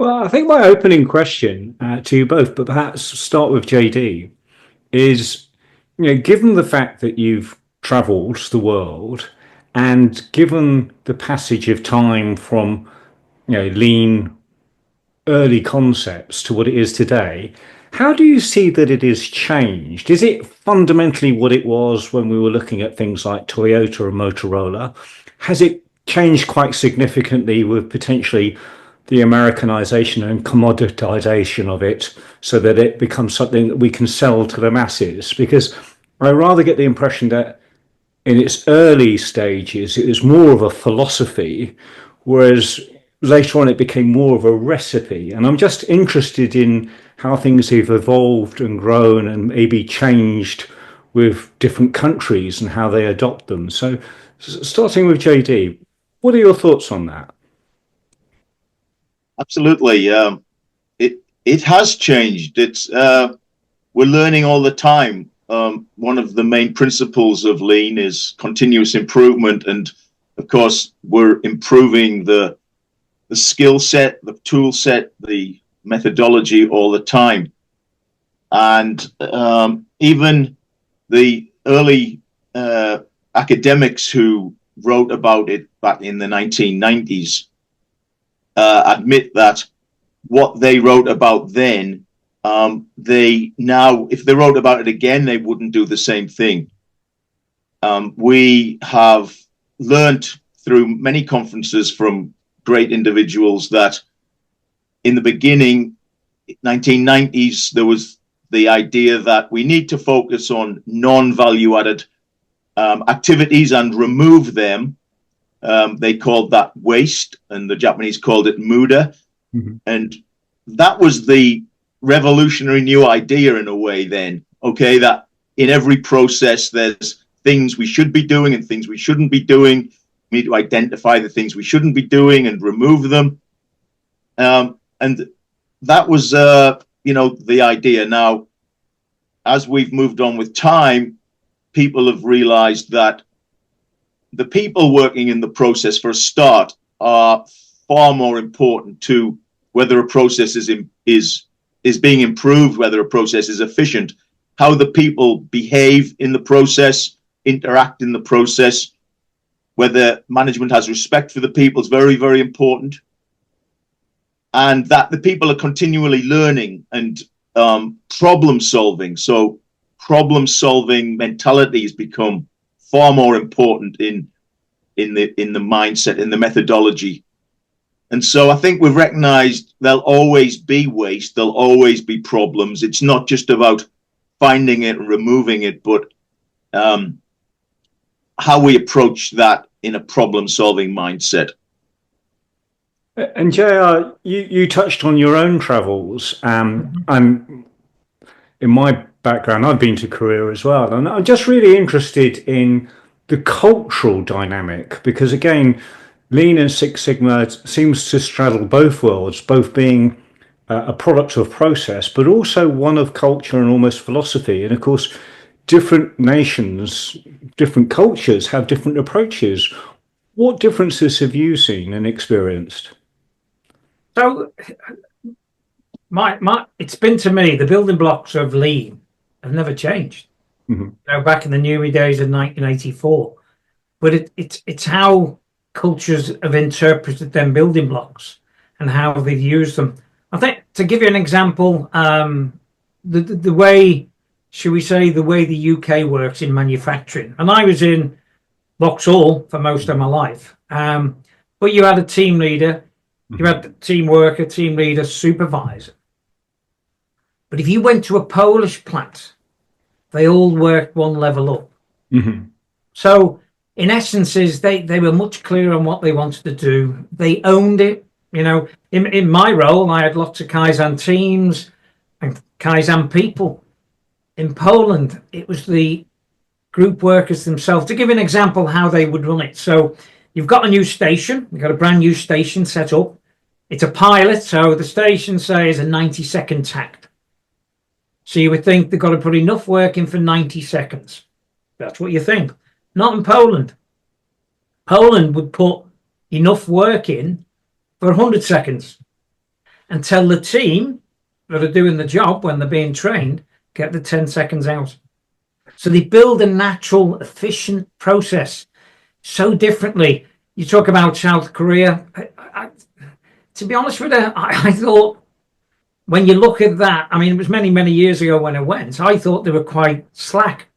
Well, I think my opening question to you both, but perhaps start with JD, is given the fact that you've travelled the world and given the passage of time from lean early concepts to what it is today, how do you see that it has changed? Is it fundamentally what it was when we were looking at things like Toyota and Motorola? Has it changed quite significantly with potentially the Americanization and commoditization of it so that it becomes something that we can sell to the masses? Because I rather get the impression that in its early stages, it was more of a philosophy, whereas later on it became more of a recipe. And I'm just interested in how things have evolved and grown and maybe changed with different countries and how they adopt them. So, starting with JD, what are your thoughts on that? Absolutely. It has changed. It's we're learning all the time. One of the main principles of lean is continuous improvement, and of course, we're improving the skill set, the tool set, the methodology all the time. And even the early academics who wrote about it back in the 1990s admit that what they wrote about then, they now, if they wrote about it again, they wouldn't do the same thing. We have learned through many conferences from great individuals that in the beginning, 1990s, there was the idea that we need to focus on non-value added activities and remove them. They called that waste, and the Japanese called it muda. Mm-hmm. And that was the revolutionary new idea in a way then, okay, that in every process there's things we should be doing and things we shouldn't be doing. We need to identify the things we shouldn't be doing and remove them. And that was, the idea. Now, as we've moved on with time, people have realized that the people working in the process for a start are far more important to whether a process is being improved, whether a process is efficient, how the people behave in the process, interact in the process, whether management has respect for the people is very, very important. And that the people are continually learning and problem solving. So problem solving mentality has become far more important in the mindset, in the methodology. And so I think we've recognized there'll always be waste, there'll always be problems. It's not just about finding it and removing it, but how we approach that in a problem-solving mindset. And JR, you touched on your own travels. I'm in my background, I've been to Korea as well, and I'm just really interested in the cultural dynamic because, again, Lean and Six Sigma seems to straddle both worlds, both being a product of process, but also one of culture and almost philosophy. And of course, different nations, different cultures have different approaches. What differences have you seen and experienced? So, it's been to me, the building blocks of Lean have never changed. Mm-hmm. Back in the Newey days of 1984, but it's how cultures have interpreted them building blocks and how they've used them. I think, to give you an example, the way, should we say, the way the UK works in manufacturing, and I was in Vauxhall for most of my life, but you had a team leader, you had the team worker, team leader, supervisor. But if you went to a Polish plant, they all worked one level up. Mm-hmm. So in essence, they were much clearer on what they wanted to do. They owned it. In my role, I had lots of Kaizen teams and Kaizen people. In Poland, it was the group workers themselves. To give an example how they would run it. So you've got a new station. You've got a brand new station set up. It's a pilot. So the station, say, is a 90-second tact. So you would think they've got to put enough work in for 90 seconds. That's what you think. Not in Poland. Poland would put enough work in for 100 seconds. and tell the team that are doing the job when they're being trained, get the 10 seconds out. So they build a natural, efficient process so differently. You talk about South Korea. To be honest with you, I thought, when you look at that, I mean, it was many, many years ago when I went, I thought they were quite slack.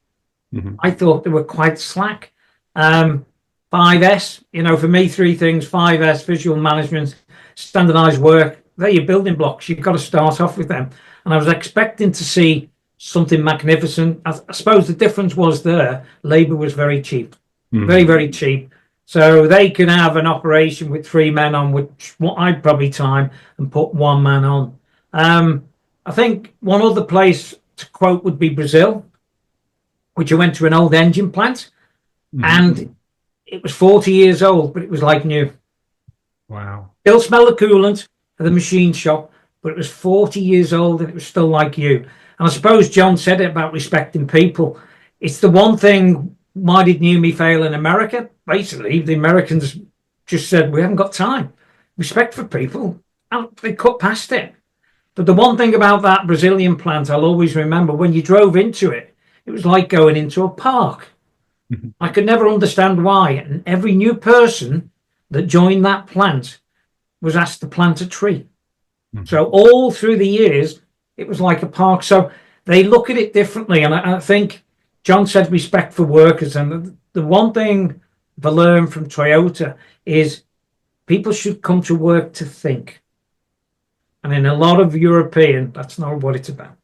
I thought they were quite slack. 5S, for me, three things: 5S, visual management, standardized work. They're your building blocks. You've got to start off with them. And I was expecting to see something magnificent. I suppose the difference was there, labor was very cheap, very, very cheap. So they can have an operation with 3 men on, which what I'd probably time and put 1 man on. I think one other place to quote would be Brazil, which I went to an old engine plant, and it was 40 years old, but it was like new. Wow. Still smell the coolant of the machine shop, but it was 40 years old and it was still like you. And I suppose John said it about respecting people. It's the one thing, why did NUMI fail in America? Basically, the Americans just said, we haven't got time. Respect for people. And they cut past it. But the one thing about that Brazilian plant, I'll always remember, when you drove into it, it was like going into a park. I could never understand why. And every new person that joined that plant was asked to plant a tree. So all through the years, it was like a park. So they look at it differently. And I think John said respect for workers. And the one thing I learned from Toyota is people should come to work to think. And in a lot of European, that's not what it's about.